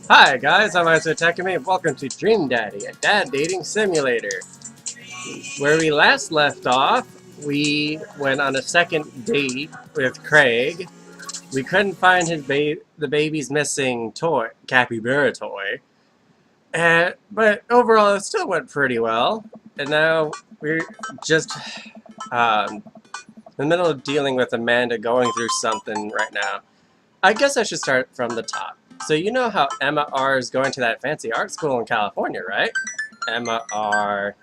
Hi guys, I'm Izua Tekami and welcome to Dream Daddy, a dad dating simulator. Where we last left off, we went on a second date with Craig. We couldn't find the baby's missing toy, capybara toy, but overall it still went pretty well. And now we're just in the middle of dealing with Amanda going through something right now. I guess I should start from the top. So you know how Emma R is going to that fancy art school in California, right? Emma R,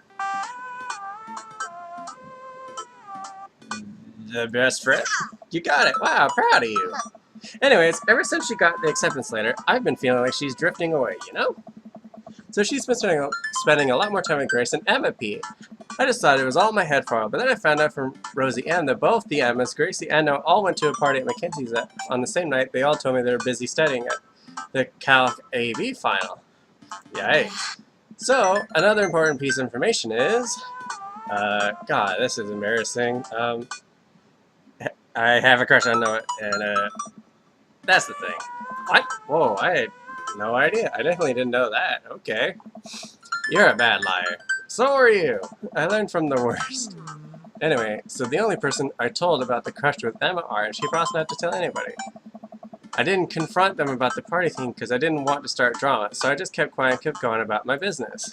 the best friend? You got it. Wow, proud of you. Anyways, ever since she got the acceptance letter, I've been feeling like she's drifting away, you know? So she's been spending a lot more time with Grace and Emma P. I just thought it was all in my head for a while, but then I found out from Rosie M that both the Emmas, Gracie and Noah, all went to a party at McKinsey's on the same night. They all told me they were busy studying at the Calc AV final. Yikes. So, another important piece of information is, God, this is embarrassing. I have a crush on Noah, and that's the thing. What? Whoa, I had no idea. I definitely didn't know that. Okay. You're a bad liar. So are you. I learned from the worst. Anyway, so the only person I told about the crush with Emma R, and she promised not to tell anybody. I didn't confront them about the party thing because I didn't want to start drama, so I just kept quiet and kept going about my business.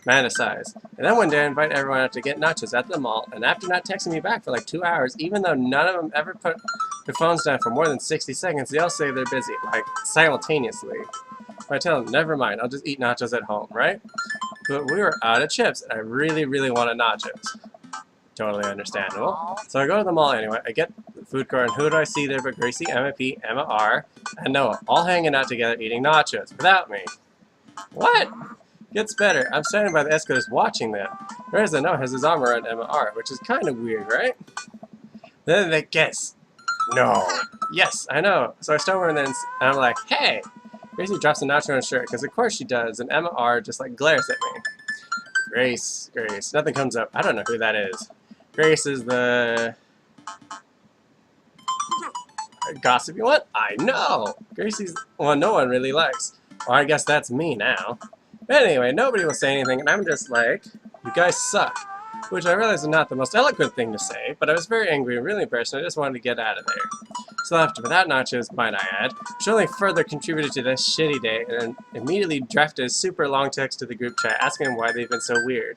Man size. And then one day I invite everyone out to get nachos at the mall, and after not texting me back for like 2 hours, even though none of them ever put their phones down for more than 60 seconds, they all say they're busy, like simultaneously. I tell them, never mind, I'll just eat nachos at home, right? But we were out of chips, and I really, really wanted nachos. Totally understandable. So I go to the mall anyway, I get the food court, and who do I see there but Gracie, Emma P, Emma R, and Noah, all hanging out together eating nachos, without me. What? Gets better. I'm standing by the escalators watching them. Whereas Noah has his arm around Emma R, which is kind of weird, right? Then they guess. No. Yes, I know. So I start over and then and I'm like, hey! Gracie drops a nacho on her shirt, because of course she does, and Emma R just like glares at me. Grace. Nothing comes up. I don't know who that is. Grace is the gossipy one? I know! Gracie's one no one really likes. Well, I guess that's me now. But anyway, nobody will say anything, and I'm just like, you guys suck. Which I realize is not the most eloquent thing to say, but I was very angry and really embarrassed, and I just wanted to get out of there. So left without nachos, might I add, which only further contributed to this shitty day, and immediately drafted a super long text to the group chat asking why they've been so weird.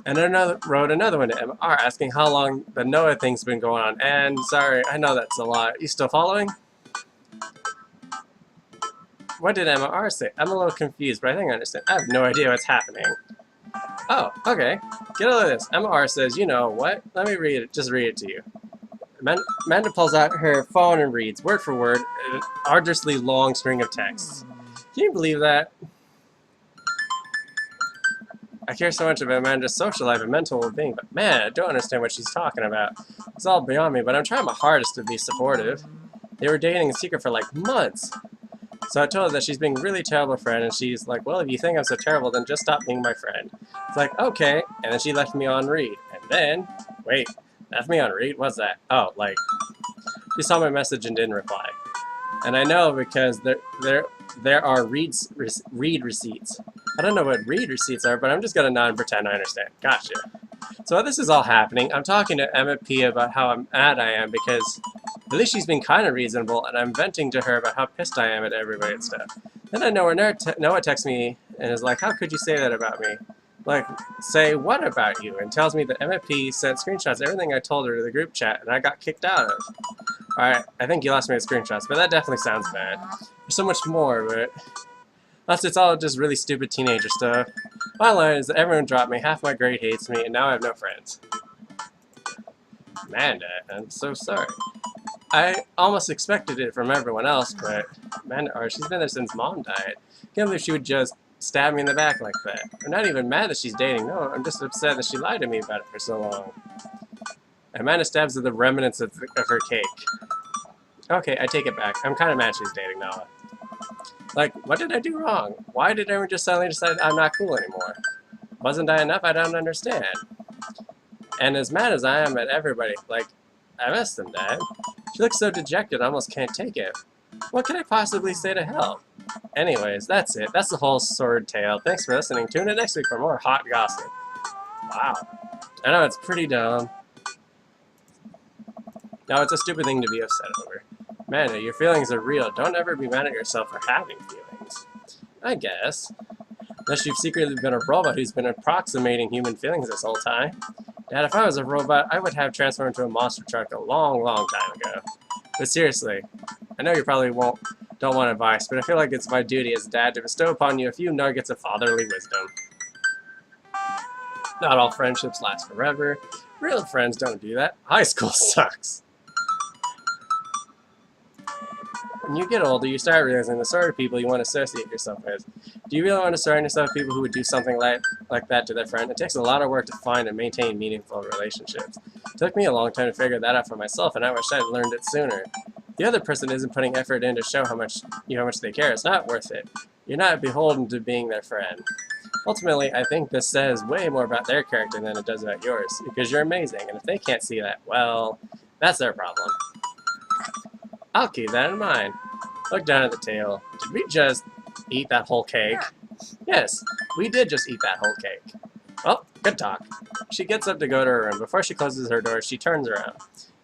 And then wrote another one to MR asking how long the Noah thing's been going on, and sorry, I know that's a lot. You still following? What did MR say? I'm a little confused, but I think I understand. I have no idea what's happening. Oh, okay. Get a load of this. MR says, you know what? Let me read it. Just read it to you. Amanda pulls out her phone and reads, word for word, an arduously long string of texts. Can you believe that? I care so much about Amanda's social life and mental well-being, but man, I don't understand what she's talking about. It's all beyond me, but I'm trying my hardest to be supportive. They were dating in secret for like months. So I told her that she's being a really terrible friend, and she's like, well, if you think I'm so terrible, then just stop being my friend. It's like, okay, and then she left me on read. And then, wait, left me on read? What's that? Oh, like, she saw my message and didn't reply. And I know because there are read receipts. I don't know what read receipts are, but I'm just gonna nod and pretend I understand. Gotcha. So while this is all happening, I'm talking to Emma P about how mad I am because at least she's been kind of reasonable, and I'm venting to her about how pissed I am at everybody and stuff. Then I know Noah texts me and is like, how could you say that about me? Like, say what about you? And tells me that Emma P sent screenshots of everything I told her to the group chat, and I got kicked out of. Alright, I think you lost me at screenshots, but that definitely sounds bad. There's so much more, but plus it's all just really stupid teenager stuff. Bottom line is that everyone dropped me, half my grade hates me, and now I have no friends. Amanda, I'm so sorry. I almost expected it from everyone else, but Amanda, she's been there since Mom died. Can't believe she would just stab me in the back like that. I'm not even mad that she's dating, no, I'm just upset that she lied to me about it for so long. Amanda stabs at the remnants of her cake. Okay, I take it back. I'm kind of mad she's dating Noah. Like, what did I do wrong? Why did everyone just suddenly decide I'm not cool anymore? Wasn't I enough? I don't understand. And as mad as I am at everybody, like, I miss them, Dad. She looks so dejected, I almost can't take it. What can I possibly say to help? Anyways, that's it. That's the whole sword tale. Thanks for listening. Tune in next week for more hot gossip. Wow. I know it's pretty dumb. No, it's a stupid thing to be upset over. Man, your feelings are real. Don't ever be mad at yourself for having feelings. I guess. Unless you've secretly been a robot who's been approximating human feelings this whole time. Dad, if I was a robot, I would have transformed into a monster truck a long, long time ago. But seriously, I know you probably don't want advice, but I feel like it's my duty as a dad to bestow upon you a few nuggets of fatherly wisdom. Not all friendships last forever. Real friends don't do that. High school sucks. When you get older, you start realizing the sort of people you want to associate yourself with. Do you really want to surround yourself with people who would do something like that to their friend? It takes a lot of work to find and maintain meaningful relationships. It took me a long time to figure that out for myself, and I wish I'd learned it sooner. The other person isn't putting effort in to show how much they care. It's not worth it. You're not beholden to being their friend. Ultimately, I think this says way more about their character than it does about yours, because you're amazing, and if they can't see that, well, that's their problem. I'll keep that in mind. Look down at the tail. Did we just eat that whole cake? Yes, we did just eat that whole cake. Well, good talk. She gets up to go to her room. Before she closes her door, she turns around.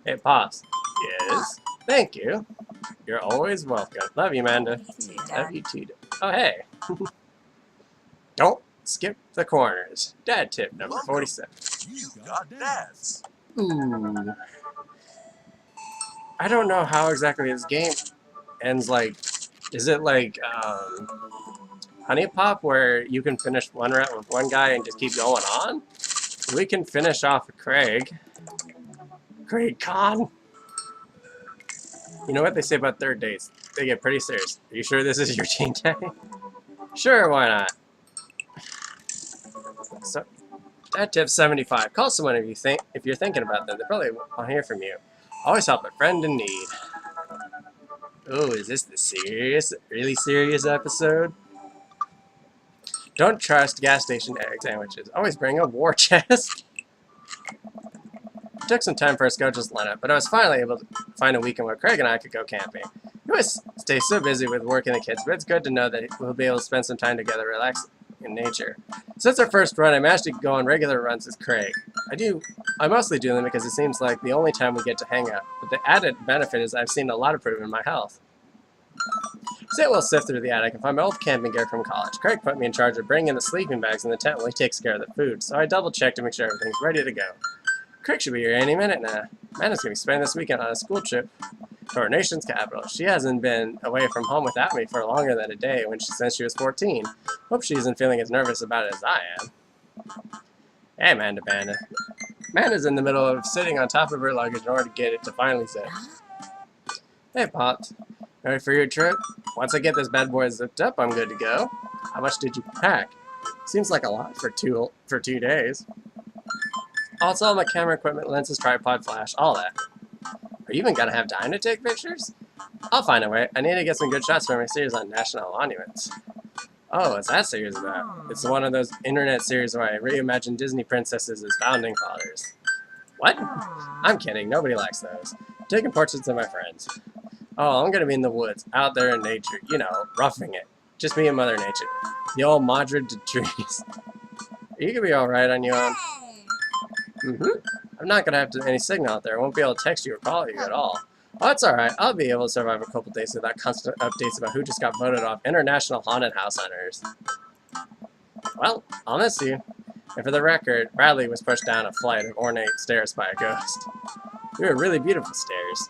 Hey, Pops. Yes? Thank you. You're always welcome. Love you, Amanda. Love you too. Oh, hey. Don't skip the corners. Dad tip number 47. You got dads. Ooh. I don't know how exactly this game ends. Like, is it like Honey Pop, where you can finish one round with one guy and just keep going on? We can finish off with Craig. Craig Khan. You know what they say about third dates? They get pretty serious. Are you sure this is your teen day? Sure, why not? So, that tip's 75. Call someone if you're thinking about them. They probably won't hear from you. Always help a friend in need. Oh, is this the really serious episode? Don't trust gas station egg sandwiches. Always bring a war chest. It took some time for our schedules to line up, but I was finally able to find a weekend where Craig and I could go camping. We always stay so busy with work and the kids, but it's good to know that we'll be able to spend some time together relaxing in nature. Since our first run, I managed to go on regular runs with Craig. I mostly do them because it seems like the only time we get to hang out, but the added benefit is I've seen a lot of improvement in my health. So we'll sift through the attic and find my old camping gear from college. Craig put me in charge of bringing the sleeping bags in the tent while he takes care of the food, so I double-checked to make sure everything's ready to go. Craig should be here any minute now. Amanda's going to be spending this weekend on a school trip to our nation's capital. She hasn't been away from home without me for longer than a day since she was 14. Hope she isn't feeling as nervous about it as I am. Hey, Amanda. Amanda's in the middle of sitting on top of her luggage in order to get it to finally sit. Hey, Pops. Ready for your trip? Once I get this bad boy zipped up, I'm good to go. How much did you pack? Seems like a lot for 2 days. Also, all my camera equipment, lenses, tripod, flash, all that. Are you even gonna have time to take pictures? I'll find a way. I need to get some good shots for my series on national monuments. Oh, what's that series about? It's one of those internet series where I reimagine Disney princesses as founding fathers. What? I'm kidding. Nobody likes those. I'm taking portraits of my friends. Oh, I'm gonna be in the woods, out there in nature, you know, roughing it. Just me and Mother Nature. The old Madrid de trees. You gonna be alright on your own? I'm not gonna have any signal out there. I won't be able to text you or call you at all. Oh, that's alright. I'll be able to survive a couple days without constant updates about who just got voted off International Haunted House Hunters. Well, I'll miss you. And for the record, Bradley was pushed down a flight of ornate stairs by a ghost. They were really beautiful stairs.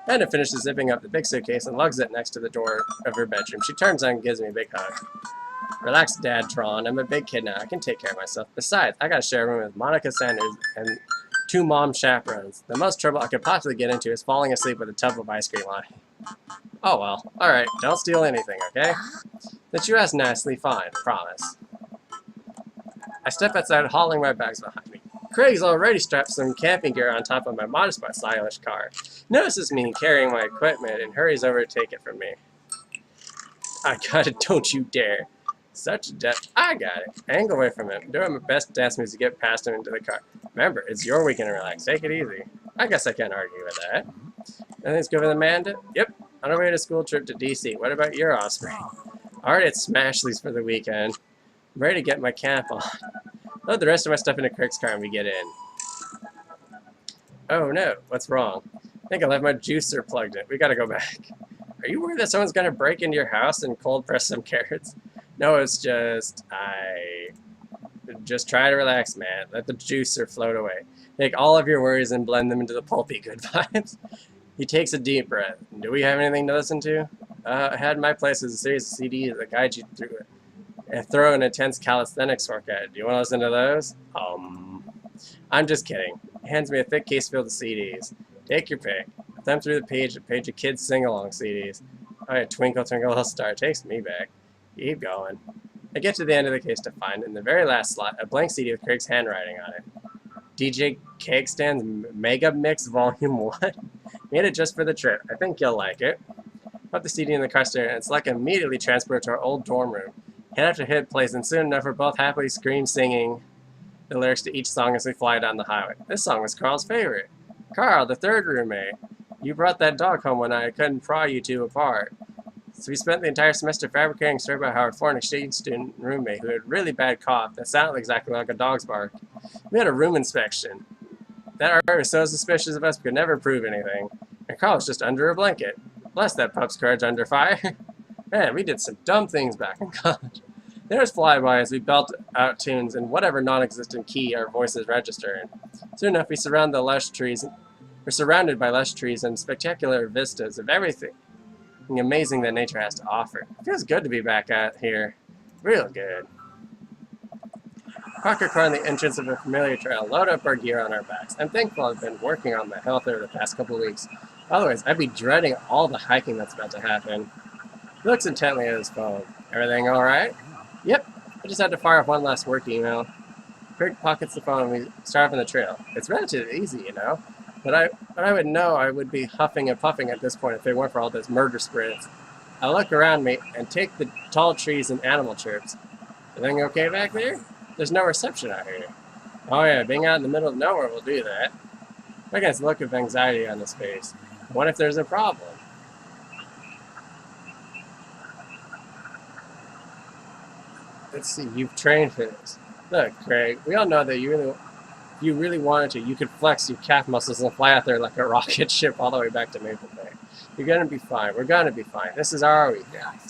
Amanda finishes zipping up the big suitcase and lugs it next to the door of her bedroom. She turns on and gives me a big hug. Relax, Dad, Tron. I'm a big kid now. I can take care of myself. Besides, I gotta share a room with Monica Sanders and 2 mom chaperones. The most trouble I could possibly get into is falling asleep with a tub of ice cream on me. Oh well. Alright, don't steal anything, okay? That you ask nicely, fine. Promise. I step outside, hauling my bags behind me. Craig's already strapped some camping gear on top of my modest but stylish car. He notices me carrying my equipment and hurries over to take it from me. I got it, don't you dare. Such a I got it. I ain't away from him. Doing my best dance moves to get past him into the car. Remember, it's your weekend to relax. Take it easy. I guess I can't argue with that. Everything's good with Amanda? Yep. On our way to school trip to DC. What about your offspring? Already at Smashley's for the weekend. I'm ready to get my camp on. Load the rest of my stuff into Craig's car and we get in. Oh no, what's wrong? I think I left my juicer plugged in. We gotta go back. Are you worried that someone's gonna break into your house and cold press some carrots? No, it's just... Just try to relax, man. Let the juicer float away. Take all of your worries and blend them into the pulpy good vibes. He takes a deep breath. Do we have anything to listen to? I had in my place is a series of CDs that guide you through it. And throw an intense calisthenics workout. Do you want to listen to those? I'm just kidding. He hands me a thick case filled with CDs. Take your pick. I thumb through the page of kids sing-along CDs. Oh yeah, Twinkle Twinkle Little Star takes me back. Keep going. I get to the end of the case to find, in the very last slot, a blank CD with Craig's handwriting on it. DJ Cake Stand's Mega Mix Volume 1. Made it just for the trip. I think you'll like it. Put the CD in the car stereo, and it's like immediately transported to our old dorm room. Hit after hit plays, and soon enough we're both happily singing the lyrics to each song as we fly down the highway. This song was Carl's favorite. Carl, the third roommate. You brought that dog home one night. I couldn't pry you two apart. So we spent the entire semester fabricating a story about how our foreign exchange student roommate, who had a really bad cough that sounded exactly like a dog's bark. We had a room inspection. That art was so suspicious of us we could never prove anything. And Carl was just under a blanket. Bless that pup's courage under fire. Man, we did some dumb things back in college. There's flyby as we belt out tunes in whatever non-existent key our voices register in. Soon enough, we're surrounded by lush trees and spectacular vistas of everything amazing that nature has to offer. It feels good to be back out here. Real good. Park our car on the entrance of a familiar trail, load up our gear on our backs. I'm thankful I've been working on my health over the past couple of weeks. Otherwise, I'd be dreading all the hiking that's about to happen. He looks intently at his phone. Everything alright? Yep. I just had to fire off one last work email. Craig pockets the phone and we start off on the trail. It's relatively easy, you know. But I would know I would be huffing and puffing at this point if it weren't for all those murder spirits. I look around me and take the tall trees and animal chirps. Everything okay back there? There's no reception out here. Oh yeah, being out in the middle of nowhere will do that. I guess look of anxiety on his face. What if there's a problem? Let's see, you've trained for this. Look, Craig, we all know that if you really wanted to, you could flex your calf muscles and fly out there like a rocket ship all the way back to Maple Bay. You're gonna be fine. We're gonna be fine. This is our weekend.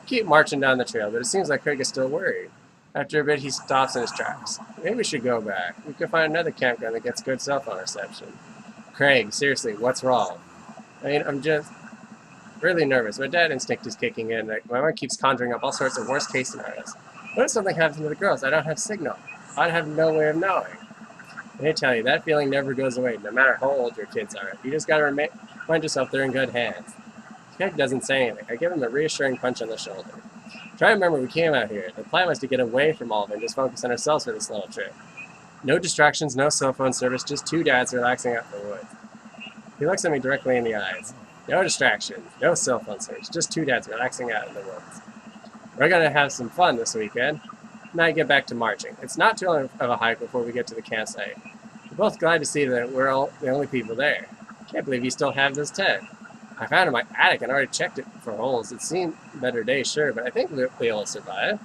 Keep marching down the trail, but it seems like Craig is still worried. After a bit, he stops in his tracks. Maybe we should go back. We could find another campground that gets good cell phone reception. Craig, seriously, what's wrong? I mean, I'm just really nervous. My dad instinct is kicking in. My mind keeps conjuring up all sorts of worst-case scenarios. What if something happens to the girls? I don't have signal. I'd have no way of knowing. Let me tell you, that feeling never goes away, no matter how old your kids are. You just gotta remind yourself they're in good hands. Craig doesn't say anything. I give him a reassuring punch on the shoulder. Try to remember we came out here. The plan was to get away from all of it and just focus on ourselves for this little trip. No distractions, no cell phone service, just two dads relaxing out in the woods. He looks at me directly in the eyes. No distractions, no cell phone service, just two dads relaxing out in the woods. We're gonna have some fun this weekend. Now I get back to marching. It's not too long of a hike before we get to the campsite. We're both glad to see that we're all the only people there. Can't believe you still have this tent. I found it in my attic and already checked it for holes. It's seen better days, sure, but I think we'll be able to survive.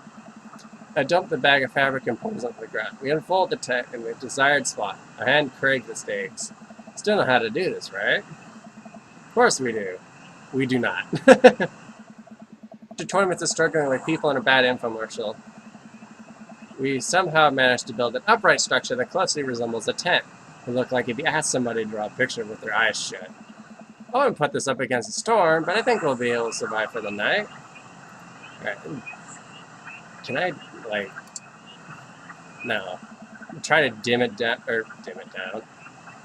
I dump the bag of fabric and poles onto the ground. We unfold the tent in the desired spot. I hand Craig the stakes. Still know how to do this, right? Of course we do. We do not. After 20 minutes of struggling like people in a bad infomercial, we somehow managed to build an upright structure that closely resembles a tent. It looked like if you asked somebody to draw a picture with their eyes shut. I wouldn't put this up against a storm, but I think we'll be able to survive for the night. Alright. Can I, no. Try to dim it down.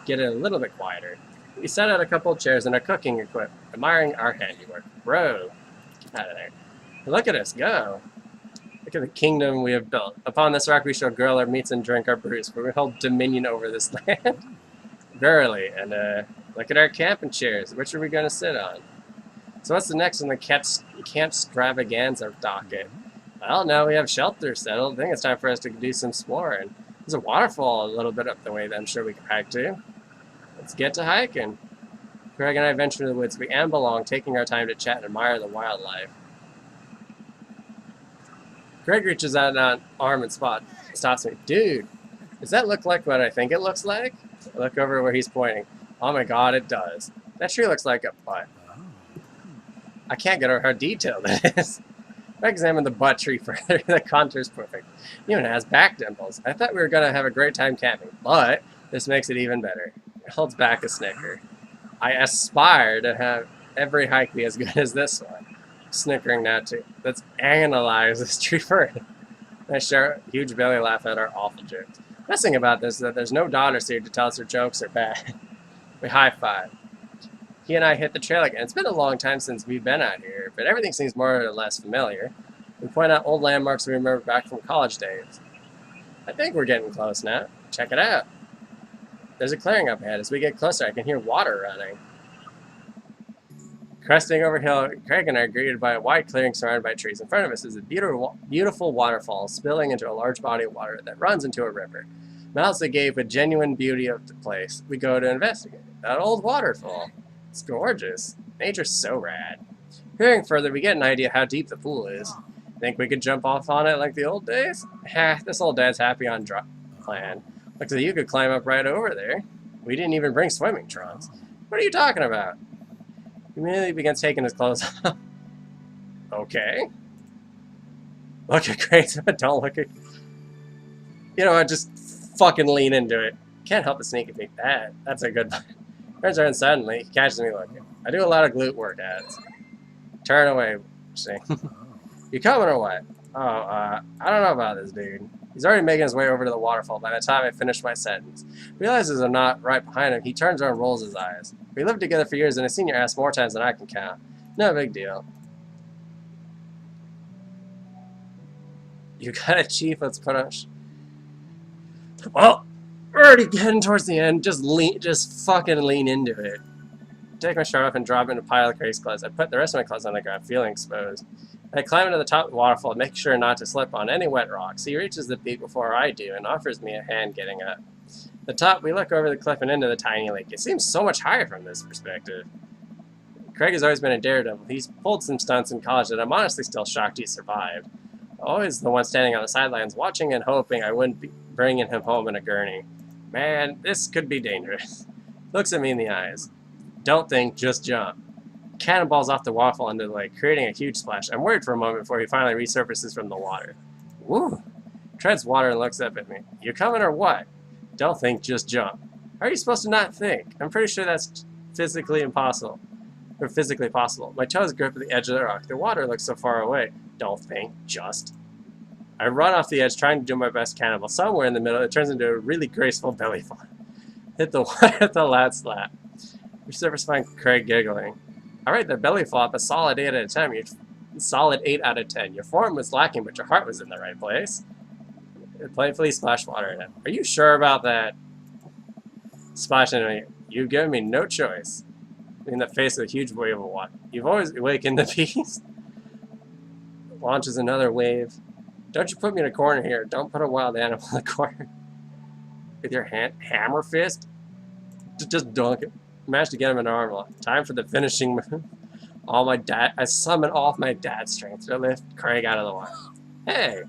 Get it a little bit quieter. We set out a couple of chairs and our cooking equipment, admiring our handiwork. Bro, get out of there. Look at us go. Look at the kingdom we have built. Upon this rock we shall grill our meats and drink our brews, for we hold dominion over this land. Verily, and look at our camping chairs. Which are we going to sit on? So what's the next on the camp extravaganza docket? Well, now we have shelter settled. I think it's time for us to do some exploring. There's a waterfall a little bit up the way that I'm sure we can hike to. Let's get to hiking. Craig and I venture into the woods. We amble along, taking our time to chat and admire the wildlife. Greg reaches out an arm and stops me. Dude, does that look like what I think it looks like? I look over where he's pointing. Oh my god, it does. That tree looks like a butt. I can't get over how detailed it is. I examined the butt tree further. The contour's perfect. It even has back dimples. I thought we were going to have a great time camping, but this makes it even better. It holds back a snicker. I aspire to have every hike be as good as this one. Snickering now too. Let's analyze this tree further. I share a huge belly laugh at our awful jokes. The best thing about this is that there's no daughters here to tell us her jokes are bad. We high-five. He and I hit the trail again. It's been a long time since we've been out here, but everything seems more or less familiar. We point out old landmarks we remember back from college days. I think we're getting close now. Check it out. There's a clearing up ahead. As we get closer, I can hear water running. Cresting over hill, Craig and I are greeted by a wide clearing surrounded by trees. In front of us is a beautiful waterfall spilling into a large body of water that runs into a river. Mouths that gave a genuine beauty of the place. We go to investigate. That old waterfall. It's gorgeous. Nature's so rad. Peering further, we get an idea how deep the pool is. Think we could jump off on it like the old days? This old dad's happy on drop plan. Looks like you could climb up right over there. We didn't even bring swimming trunks. What are you talking about? He immediately begins taking his clothes off. Okay. Look at Grace, but don't look at... You know what, just fucking lean into it. Can't help but sneak a peek. That's a good one. Turns around suddenly, he catches me looking. I do a lot of glute workouts. Turn away, see. You coming or what? Oh, I don't know about this dude. He's already making his way over to the waterfall by the time I finish my sentence. Realizes I'm not right behind him, he turns around and rolls his eyes. We lived together for years and I've seen your ass more times than I can count. No big deal. You got it, Chief. Let's put on... Well, we're already getting towards the end. Just fucking lean into it. Take my shirt off and drop into a pile of Craig's clothes. I put the rest of my clothes on the ground, feeling exposed. I climb to the top of the waterfall, make sure not to slip on any wet rocks. He reaches the peak before I do and offers me a hand getting up. At the top, we look over the cliff and into the tiny lake. It seems so much higher from this perspective. Craig has always been a daredevil. He's pulled some stunts in college that I'm honestly still shocked he survived. Always the one standing on the sidelines, watching and hoping I wouldn't be bringing him home in a gurney. Man, this could be dangerous. Looks at me in the eyes. Don't think, just jump. Cannonballs off the waterfall into the lake, creating a huge splash. I'm worried for a moment before he finally resurfaces from the water. Woo! Treads water and looks up at me. You coming or what? Don't think, just jump. How are you supposed to not think? I'm pretty sure that's physically impossible. Or physically possible. My toes grip at the edge of the rock. The water looks so far away. Don't think, just. I run off the edge, trying to do my best cannonball. Somewhere in the middle, it turns into a really graceful belly flop. Hit the water with a loud slap. Resurface find Craig giggling. Alright, the belly flop, a solid 8 out of 10. You're solid 8 out of 10. Your form was lacking, but your heart was in the right place. It playfully splashed water in it. Are you sure about that? Splash into me. You've given me no choice. In the face of a huge wave of water. You've always awakened the beast. Launches another wave. Don't you put me in a corner here. Don't put a wild animal in a corner. With your hammer fist? Just dunk it. Managed to get him an arm lock. Time for the finishing move. I summon all of my dad's strength to lift Craig out of the water. Hey!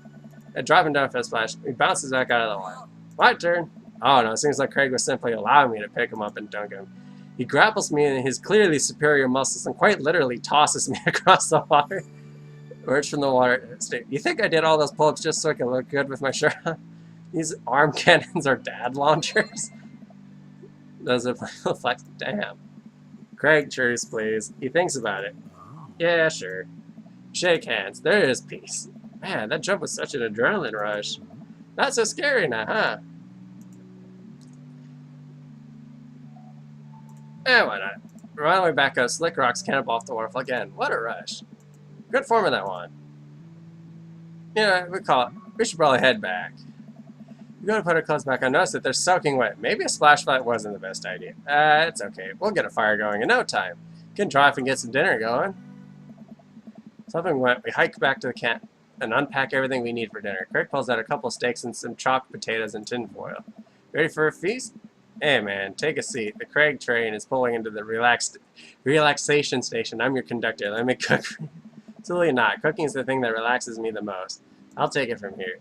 I drop him down for a splash. He bounces back out of the water. My turn. Oh no, it seems like Craig was simply allowing me to pick him up and dunk him. He grapples me in his clearly superior muscles and quite literally tosses me across the water. Emerge from the water. You think I did all those pull-ups just so I can look good with my shirt on? These arm cannons are dad launchers? Those are flex. Damn. Craig, cheers, please. He thinks about it. Yeah, sure. Shake hands. There is peace. Man, that jump was such an adrenaline rush. Not so scary now, huh? Eh, why not? Right on the way back up, slick rocks cannonball off the waterfall again. What a rush. Good form of that one. Yeah, we should probably head back. We go to put our clothes back on. Notice that they're soaking wet. Maybe a splash flat wasn't the best idea. It's okay. We'll get a fire going in no time. Can drive and get some dinner going. Something went. We hike back to the camp and unpack everything we need for dinner. Craig pulls out a couple steaks and some chopped potatoes and tin foil. Ready for a feast? Hey man, take a seat. The Craig train is pulling into the relaxation station. I'm your conductor. Let me cook. Absolutely not. Cooking is the thing that relaxes me the most. I'll take it from here.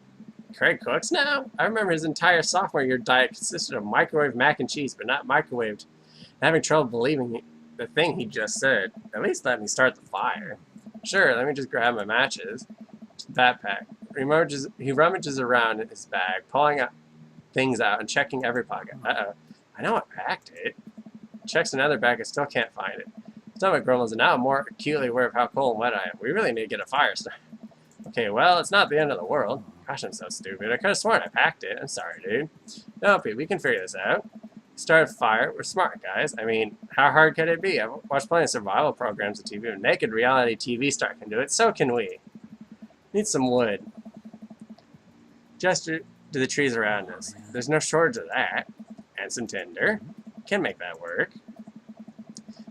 Craig cooks now? I remember his entire sophomore year diet consisted of microwave mac and cheese, but not microwaved. Having trouble believing the thing he just said. At least let me start the fire. Sure, let me just grab my matches. Backpack. He rummages around in his bag, pulling things out and checking every pocket. Uh-oh. I know I packed it. Checks another bag and still can't find it. Stomach grumbles, and now I'm more acutely aware of how cold and wet I am. We really need to get a fire started. Okay, well, it's not the end of the world. Gosh, I'm so stupid. I could have sworn I packed it. I'm sorry, dude. No, Pete, we can figure this out. Start a fire. We're smart, guys. I mean, how hard could it be? I've watched plenty of survival programs on TV. Naked reality TV star can do it. So can we. Need some wood. Gesture to the trees around us. There's no shortage of that. And some tinder. Can make that work.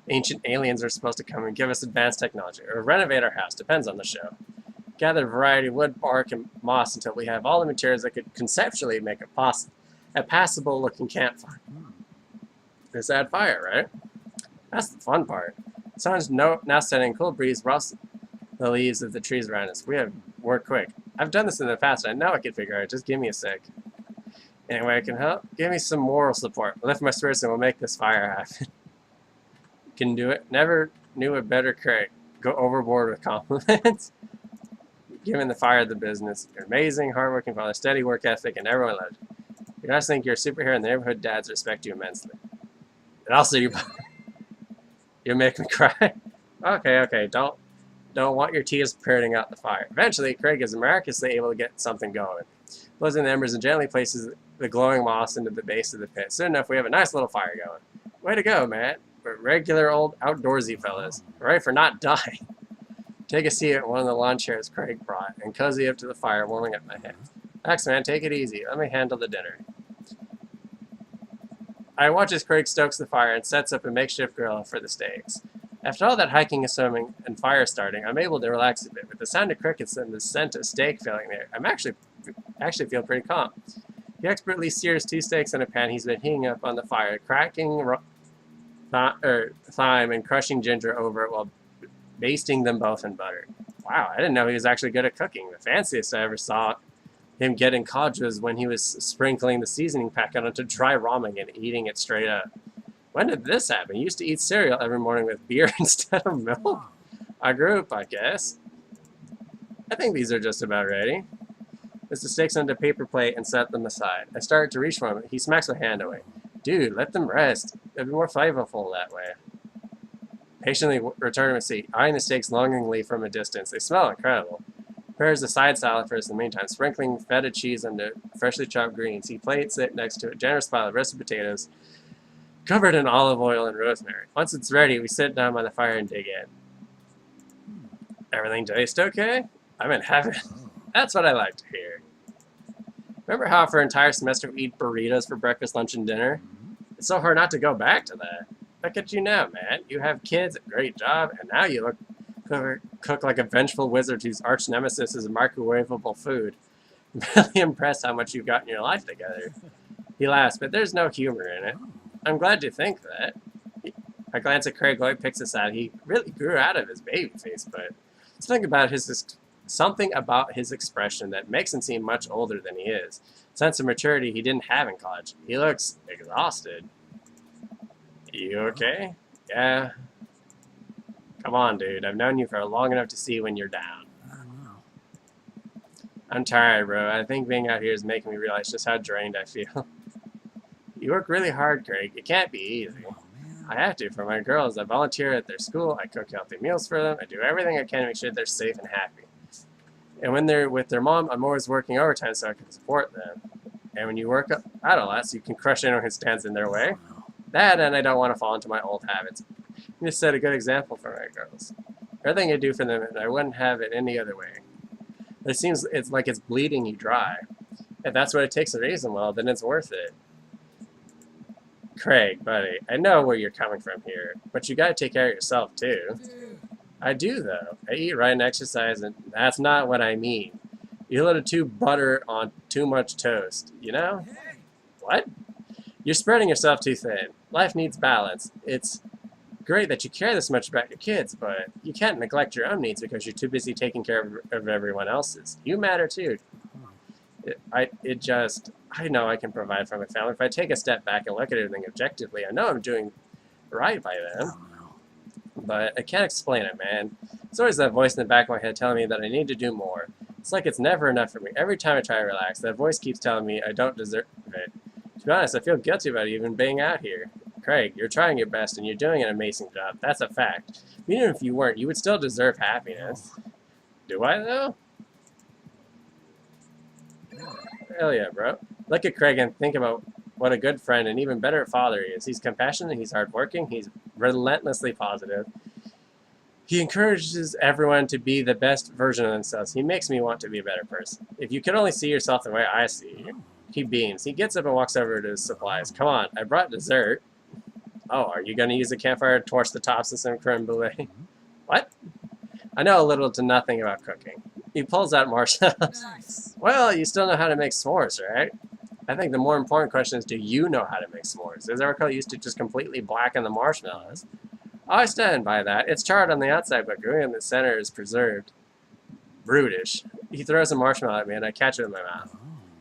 Ancient aliens are supposed to come and give us advanced technology, or renovate our house. Depends on the show. Gather a variety of wood, bark, and moss until we have all the materials that could conceptually make a passable-looking campfire. Just add fire, right? That's the fun part. The sun's now setting, cool breeze rustles the leaves of the trees around us. We have work quick. I've done this in the past, and I know I can figure it out. Just give me a sec. Anyway, I can help. Give me some moral support. Lift my spirits, and we'll make this fire happen. Can do it. Never knew a better Craig. Go overboard with compliments. Giving the fire the business. You're amazing, hardworking father, steady work ethic, and everyone loves you. You guys think you're a superhero, and the neighborhood dads respect you immensely. And also, you make me cry. Okay. Don't want your tears putting out the fire. Eventually, Craig is miraculously able to get something going. Blows in the embers and gently places the glowing moss into the base of the pit. Soon enough, we have a nice little fire going. Way to go, man. We're regular old outdoorsy fellas. Ready for not dying. Take a seat at one of the lawn chairs Craig brought and cozy up to the fire, warming up my hands. Thanks, man. Take it easy. Let me handle the dinner. I watch as Craig stokes the fire and sets up a makeshift grill for the steaks. After all that hiking and swimming and fire starting, I'm able to relax a bit. With the sound of crickets and the scent of steak filling there, I'm actually feel pretty calm. He expertly sears 2 steaks in a pan he's been heating up on the fire, cracking thyme and crushing ginger over it while basting them both in butter. Wow, I didn't know he was actually good at cooking. The fanciest I ever saw him get in college was when he was sprinkling the seasoning packet onto dry ramen and eating it straight up. When did this happen? He used to eat cereal every morning with beer instead of milk? I grew up, I guess. I think these are just about ready. Puts the steaks onto a paper plate and set them aside. I started to reach for him. He smacks my hand away. Dude, let them rest. They'll be more flavorful that way. Patiently return to my seat, eyeing the steaks longingly from a distance. They smell incredible. Prepares a side salad for us in the meantime, sprinkling feta cheese onto freshly chopped greens. He plates it next to a generous pile of roasted potatoes, covered in olive oil and rosemary. Once it's ready, we sit down by the fire and dig in. Everything taste okay? I'm in heaven. That's what I like to hear. Remember how for an entire semester we eat burritos for breakfast, lunch, and dinner? It's so hard not to go back to that. Look at you now, man. You have kids, a great job, and now you cook like a vengeful wizard whose arch nemesis is microwavable food. I'm really impressed how much you've gotten your life together. He laughs, but there's no humor in it. I'm glad you think that. I glance at Craig while he picks us out. He really grew out of his baby face, but something about his expression that makes him seem much older than he is. Sense of maturity he didn't have in college. He looks exhausted. You okay? Yeah. Come on, dude. I've known you for long enough to see when you're down. I don't know. I'm tired, bro. I think being out here is making me realize just how drained I feel. You work really hard, Craig. It can't be easy. Oh, man. I have to for my girls. I volunteer at their school. I cook healthy meals for them. I do everything I can to make sure they're safe and happy. And when they're with their mom, I'm always working overtime so I can support them. And when you work out a lot, so you can crush anyone who stands in their way. That, and I don't want to fall into my old habits. You just set a good example for my girls. Everything I do for them, I wouldn't have it any other way. But it seems it's like it's bleeding you dry. If that's what it takes to raise them well, then it's worth it. Craig, buddy, I know where you're coming from here, but you gotta take care of yourself, too. I do, though. I eat right and exercise, and that's not what I mean. You little too butter on too much toast, you know? What? You're spreading yourself too thin. Life needs balance. It's great that you care this much about your kids, but you can't neglect your own needs because you're too busy taking care of everyone else's. You matter too. I know I can provide for my family. If I take a step back and look at everything objectively, I know I'm doing right by them. But I can't explain it, man. It's always that voice in the back of my head telling me that I need to do more. It's like it's never enough for me. Every time I try to relax, that voice keeps telling me I don't deserve it. To be honest, I feel guilty about even being out here. Craig, you're trying your best and you're doing an amazing job. That's a fact. Even if you weren't, you would still deserve happiness. Do I, though? Hell yeah, bro. Look at Craig and think about what a good friend and even better father he is. He's compassionate, he's hardworking, he's relentlessly positive. He encourages everyone to be the best version of themselves. He makes me want to be a better person. If you could only see yourself the way I see you. He beams. He gets up and walks over to his supplies. Come on, I brought dessert. Oh, are you going to use a campfire to torch the tops of some creme brulee? What? I know a little to nothing about cooking. He pulls out marshmallows. Nice. Well, you still know how to make s'mores, right? I think the more important question is, do you know how to make s'mores? As I recall, you used to just completely blacken the marshmallows. I stand by that. It's charred on the outside, but gooey in the center is preserved. Brutish. He throws a marshmallow at me, and I catch it in my mouth.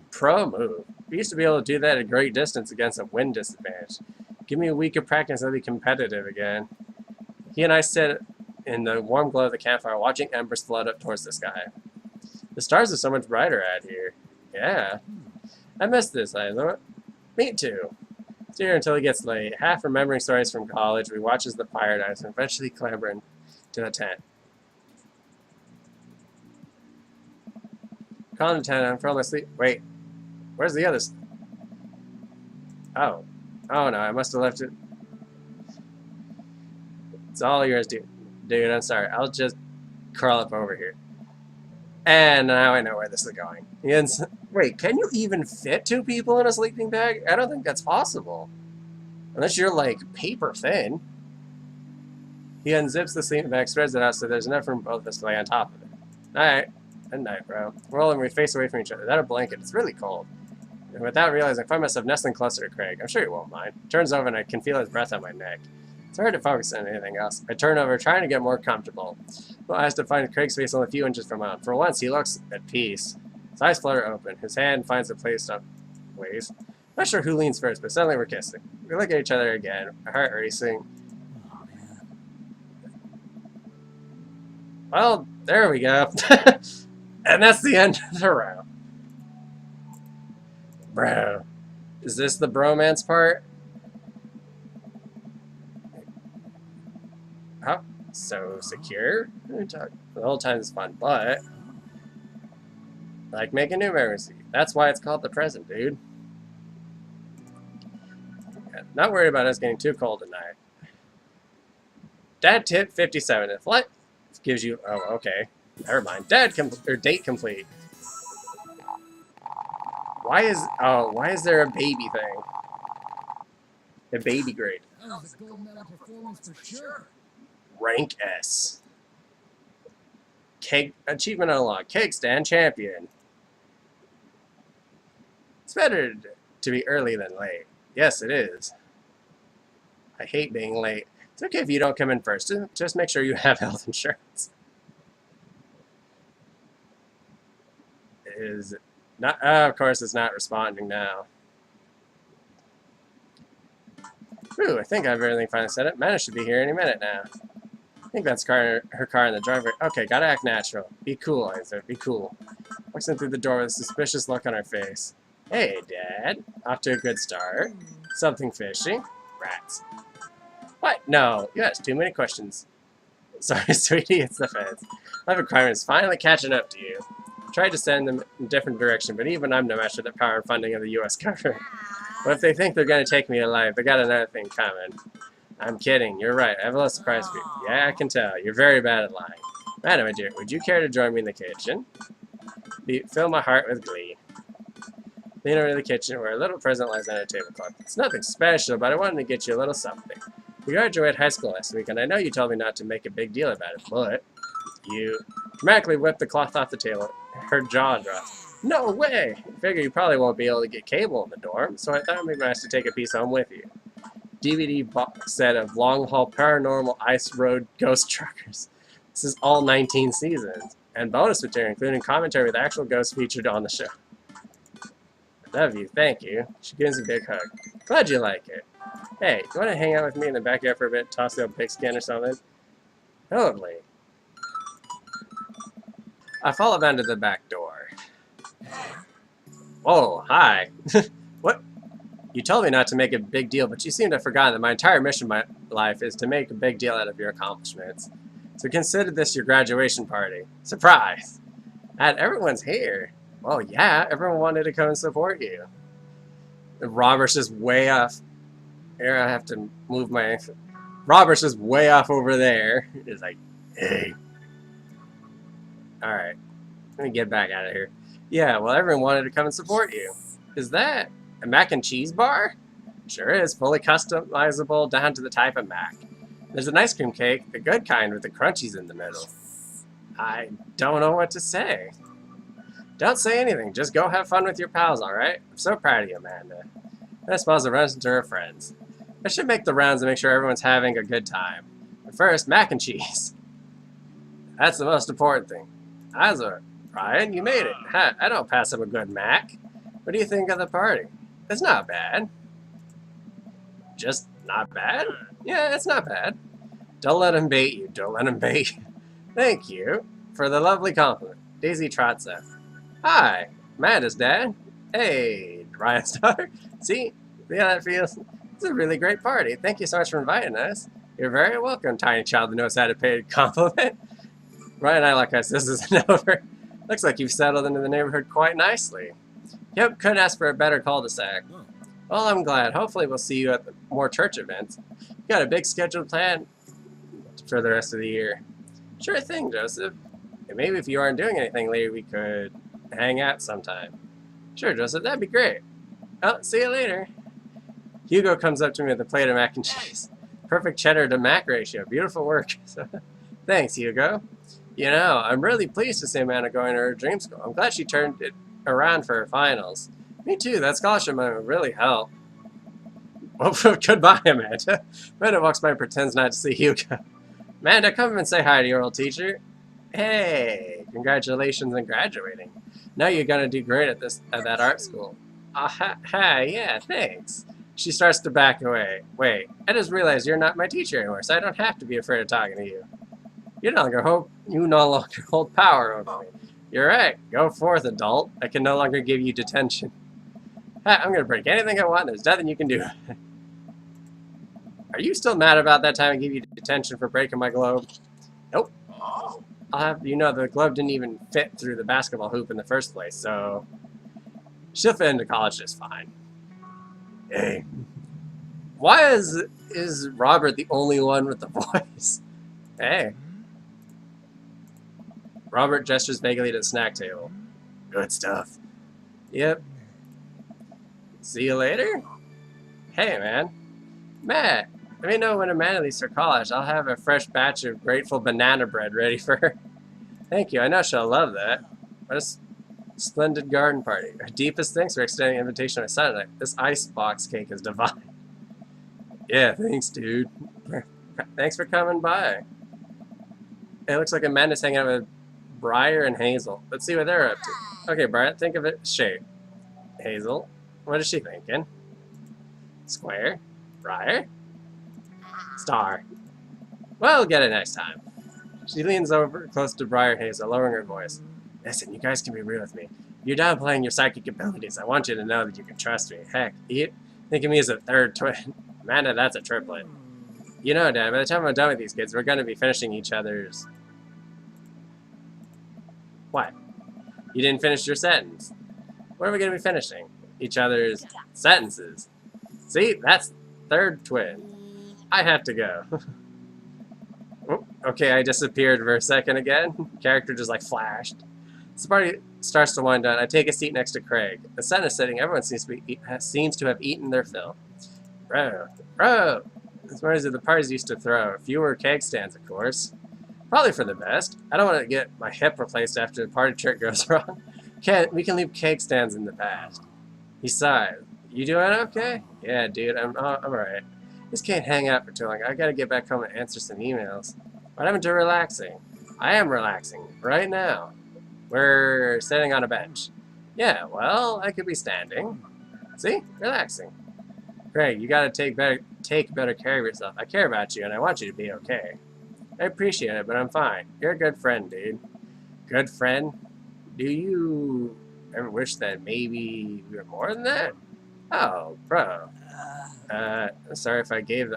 Pro move. We used to be able to do that at a great distance against a wind disadvantage. Give me a week of practice, I'll be competitive again. He and I sit in the warm glow of the campfire, watching embers float up towards the sky. The stars are so much brighter out here. Yeah. I miss this, Izua. Me too. Stay here until it gets late. Half remembering stories from college, we watch as the fire dies and eventually clamber into the tent. Calling the tent, I'm falling asleep. Wait, where's the others? Oh. Oh no, I must have left it. It's all yours, dude. Dude, I'm sorry. I'll just curl up over here. And now I know where this is going. Wait, can you even fit two people in a sleeping bag? I don't think that's possible. Unless you're, like, paper thin. He unzips the sleeping bag, spreads it out so there's enough room for both of us to lay on top of it. Alright. Good night, bro. We're rolling, we face away from each other. That a blanket. It's really cold. And without realizing, I find myself nestling closer to Craig. I'm sure he won't mind. Turns over and I can feel his breath on my neck. It's hard to focus on anything else. I turn over, trying to get more comfortable. Well, I have to find Craig's face only a few inches from mine. For once, he looks at peace. His eyes flutter open. His hand finds a place up waist. Not sure who leans first, but suddenly we're kissing. We look at each other again, our heart racing. Oh, man. Well, there we go. And that's the end of the round. Bro. Is this the bromance part? Oh, so secure? The whole time is fun, but like making new memories. That's why it's called the present, dude. Yeah, not worried about us getting too cold tonight. Dad tip 57. If life gives you, oh, okay, never mind. Date complete. Why is there a baby thing? A baby grade. That was a gold medal performance for sure. Rank S. Cake achievement unlocked. Cake stand champion. It's better to be early than late. Yes, it is. I hate being late. It's okay if you don't come in first. Just make sure you have health insurance. Is not. Of course, it's not responding now. Ooh, I think I have everything finally set up. Mana should be here any minute now. I think that's her car in the driveway. Okay, gotta act natural. Be cool, Izua. Be cool. Walks in through the door with a suspicious look on her face. Hey, Dad. Off to a good start. Something fishy? Rats. What? No. You asked too many questions. Sorry, sweetie. It's the feds. Life crime is finally catching up to you. Tried to send them in a different direction, but even I'm no match for the power and funding of the U.S. government. But if they think they're going to take me alive, they got another thing coming. I'm kidding. You're right. I have a little surprise for you. Yeah, I can tell. You're very bad at lying. Madam, my dear, would you care to join me in the kitchen? Fill my heart with glee. Lean over to the kitchen where a little present lies on a tablecloth. It's nothing special, but I wanted to get you a little something. We graduated high school last week, and I know you told me not to make a big deal about it, but you dramatically whipped the cloth off the table. Her jaw dropped. No way! I figure you probably won't be able to get cable in the dorm, so I thought it would be nice to take a piece home with you. DVD box set of long haul paranormal ice road ghost truckers. This is all 19 seasons. And bonus material, including commentary with actual ghosts featured on the show. Love you, thank you. She gives me a big hug. Glad you like it. Hey, you want to hang out with me in the backyard for a bit, toss the old pigskin or something? Totally. I follow down to the back door. Whoa, hi. What? You told me not to make a big deal, but you seem to have forgotten that my entire mission in my life is to make a big deal out of your accomplishments. So consider this your graduation party. Surprise! And everyone's here. Well, yeah, everyone wanted to come and support you. Robert's just way off. Here, I have to move my... Robert's just way off over there. He's like, hey. Alright. Let me get back out of here. Yeah, well, everyone wanted to come and support you. Is that a mac and cheese bar? Sure is. Fully customizable down to the type of mac. There's an ice cream cake, the good kind with the crunchies in the middle. I don't know what to say. Don't say anything. Just go have fun with your pals, alright? I'm so proud of you, Amanda. And I suppose the rest to her friends. I should make the rounds and make sure everyone's having a good time. But first, mac and cheese. That's the most important thing. Izua, Brian, you made it. I don't pass up a good mac. What do you think of the party? It's not bad. Just not bad? Yeah, it's not bad. Don't let him bait you. Don't let him bait you. Thank you for the lovely compliment. Daisy trots up. Hi, Amanda's dad. Hey, Brian's daughter. See how that feels? It's a really great party. Thank you so much for inviting us. You're very welcome, tiny child that knows how to pay a compliment. Brian and I like us. This isn't over. Looks like you've settled into the neighborhood quite nicely. Yep, couldn't ask for a better cul-de-sac. Well, I'm glad. Hopefully we'll see you at more church events. You got a big scheduled plan for the rest of the year. Sure thing, Joseph. And maybe if you aren't doing anything later, we could hang out sometime. Sure, Joseph, that'd be great. Oh, see you later. Hugo comes up to me with a plate of mac and cheese. Perfect cheddar to mac ratio. Beautiful work. Thanks, Hugo. You know, I'm really pleased to see Amanda going to her dream school. I'm glad she turned it around for her finals. Me too. That scholarship might really help. Well, goodbye, Amanda. Amanda walks by and pretends not to see Hugo. Amanda, come and say hi to your old teacher. Hey, congratulations on graduating. Now you're gonna do great at that art school. Yeah, thanks. She starts to back away. Wait, I just realized you're not my teacher anymore, so I don't have to be afraid of talking to you. You no longer hold power over me. You're right. Go forth, adult. I can no longer give you detention. I'm gonna break anything I want. There's nothing you can do. Are you still mad about that time I gave you detention for breaking my globe? Nope. I'll have you know the globe didn't even fit through the basketball hoop in the first place, so she'll fit into college just fine. Hey. Why is Robert the only one with the voice? Hey. Robert gestures vaguely to the snack table. Good stuff. Yep. See you later? Hey, man. Matt, let me know when Amanda leaves for college. I'll have a fresh batch of grateful banana bread ready for her. Thank you. I know she'll love that. What a splendid garden party. Our deepest thanks for extending an invitation to my son tonight. This icebox cake is divine. Yeah, thanks, dude. Thanks for coming by. It looks like Amanda's hanging out with Briar and Hazel. Let's see what they're up to. Okay, Briar, think of it shape. Hazel, what is she thinking? Square? Briar? Star. Well, we'll get it next time. She leans over close to Briar and Hazel, lowering her voice. Listen, you guys can be real with me. If you're downplaying your psychic abilities, I want you to know that you can trust me. Heck, you think of me as a third twin. Amanda, that's a triplet. You know, Dad, by the time I'm done with these kids, we're going to be finishing each other's... What? You didn't finish your sentence. What are we going to be finishing? Each other's sentences. See? That's third twin. I have to go. Oh, okay, I disappeared for a second again. Character just like flashed. As the party starts to wind down, I take a seat next to Craig. The sun is setting. Everyone seems to have eaten their fill. Bro. As far as the parties used to throw. Fewer keg stands, of course. Probably for the best. I don't want to get my hip replaced after the party trick goes wrong. We can leave keg stands in the past. He sighed. You doing okay? Yeah, dude, I'm alright. Just can't hang out for too long. I gotta get back home and answer some emails. What happened to relaxing? I am relaxing right now. We're sitting on a bench. Yeah, well, I could be standing. See? Relaxing. Craig, you gotta take better care of yourself. I care about you and I want you to be okay. I appreciate it, but I'm fine. You're a good friend, dude. Good friend? Do you ever wish that maybe we were more than that? Oh, bro. Sorry if I gave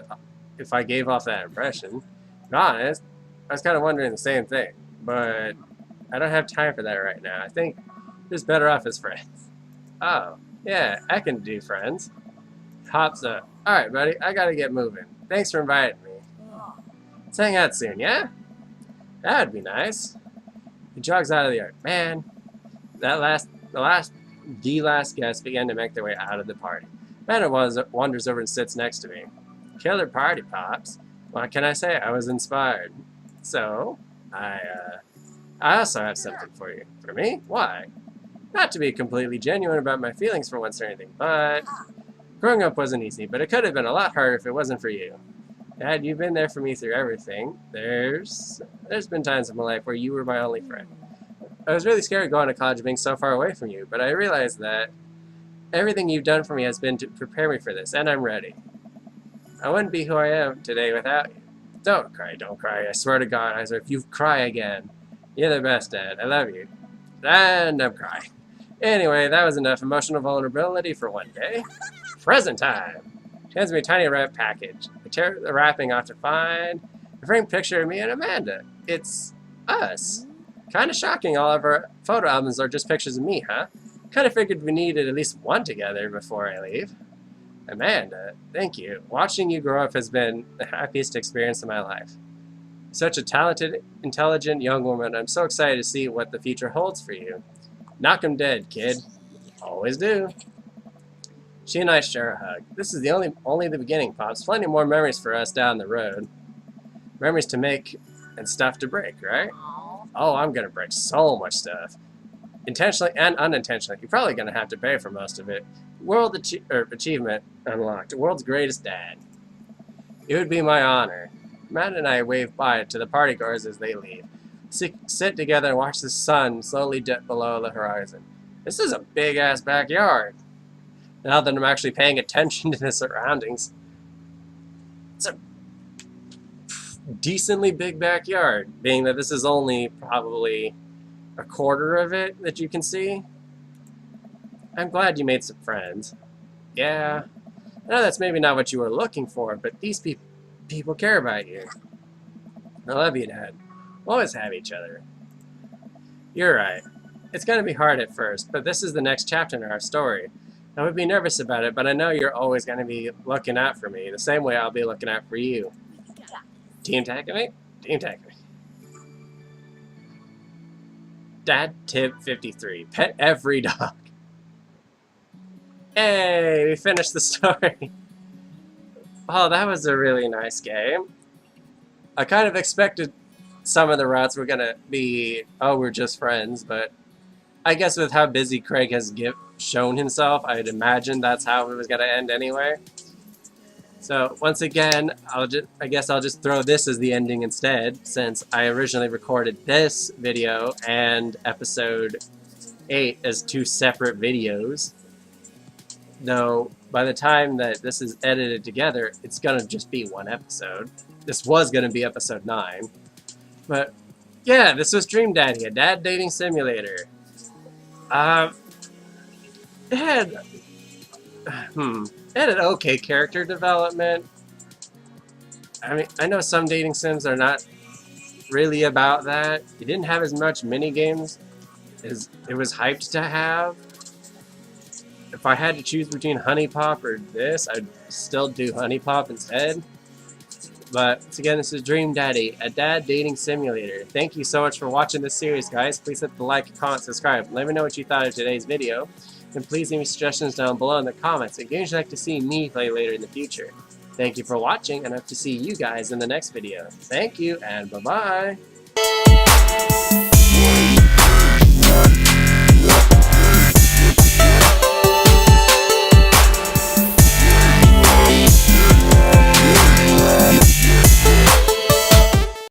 off that impression. To be honest, I was kind of wondering the same thing, but I don't have time for that right now. I think we're just better off as friends. Oh, yeah, I can do friends. Hops up. Alright, buddy, I gotta get moving. Thanks for inviting me. Let's hang out soon, yeah? That'd be nice. He jogs out of the yard. Man, the last guest began to make their way out of the party. Banner wanders over and sits next to me. Killer party, Pops. What can I say? I was inspired. So, I also have something for you. For me? Why? Not to be completely genuine about my feelings for once or anything, but growing up wasn't easy, but it could have been a lot harder if it wasn't for you. Dad, you've been there for me through everything. There's been times in my life where you were my only friend. I was really scared going to college being so far away from you, but I realized that everything you've done for me has been to prepare me for this, and I'm ready. I wouldn't be who I am today without you. Don't cry, don't cry. I swear to God, I swear, if you cry again, you're the best, Dad. I love you. And I'm crying. Anyway, that was enough emotional vulnerability for one day. Present time. She hands me a tiny wrap package. I tear the wrapping off to find a framed picture of me and Amanda. It's us. Kind of shocking all of our photo albums are just pictures of me, huh? Kind of figured we needed at least one together before I leave. Amanda, thank you. Watching you grow up has been the happiest experience of my life. Such a talented, intelligent young woman. I'm so excited to see what the future holds for you. Knock 'em dead, kid. Always do. She and I share a hug. This is only the beginning, Pops. Plenty more memories for us down the road. Memories to make and stuff to break, right? Oh, I'm gonna break so much stuff. Intentionally and unintentionally. You're probably gonna have to pay for most of it. Achievement unlocked. World's greatest dad. It would be my honor. Matt and I wave bye to the partygoers as they leave. Sit together and watch the sun slowly dip below the horizon. This is a big-ass backyard. Now that I'm actually paying attention to the surroundings. It's a decently big backyard, being that this is only probably a quarter of it that you can see. I'm glad you made some friends. Yeah, I know that's maybe not what you were looking for, but these people care about you. I love you, Dad. We'll always have each other. You're right. It's going to be hard at first, but this is the next chapter in our story. I would be nervous about it, but I know you're always going to be looking out for me, the same way I'll be looking out for you. Team Tekami? Team Tekami. Dad tip 53. Pet every dog. Hey, we finished the story. Oh, that was a really nice game. I kind of expected some of the routes were gonna be, oh, we're just friends, but I guess with how busy Craig has shown himself, I'd imagine that's how it was gonna end anyway. So once again, I guess I'll just throw this as the ending instead, since I originally recorded this video and episode 8 as 2 separate videos. Though by the time that this is edited together, it's gonna just be one episode. This was gonna be episode 9. But yeah, this was Dream Daddy, a dad dating simulator. It had an okay character development. I mean, I know some dating sims are not really about that. It didn't have as much mini games as it was hyped to have. If I had to choose between Honey Pop or this, I'd still do Honey Pop instead. But once again, this is Dream Daddy, a dad dating simulator. Thank you so much for watching this series, guys. Please hit the like, comment, subscribe. Let me know what you thought of today's video. And please leave me suggestions down below in the comments and games you'd like to see me play later in the future. Thank you for watching, and I hope to see you guys in the next video. Thank you, and bye-bye!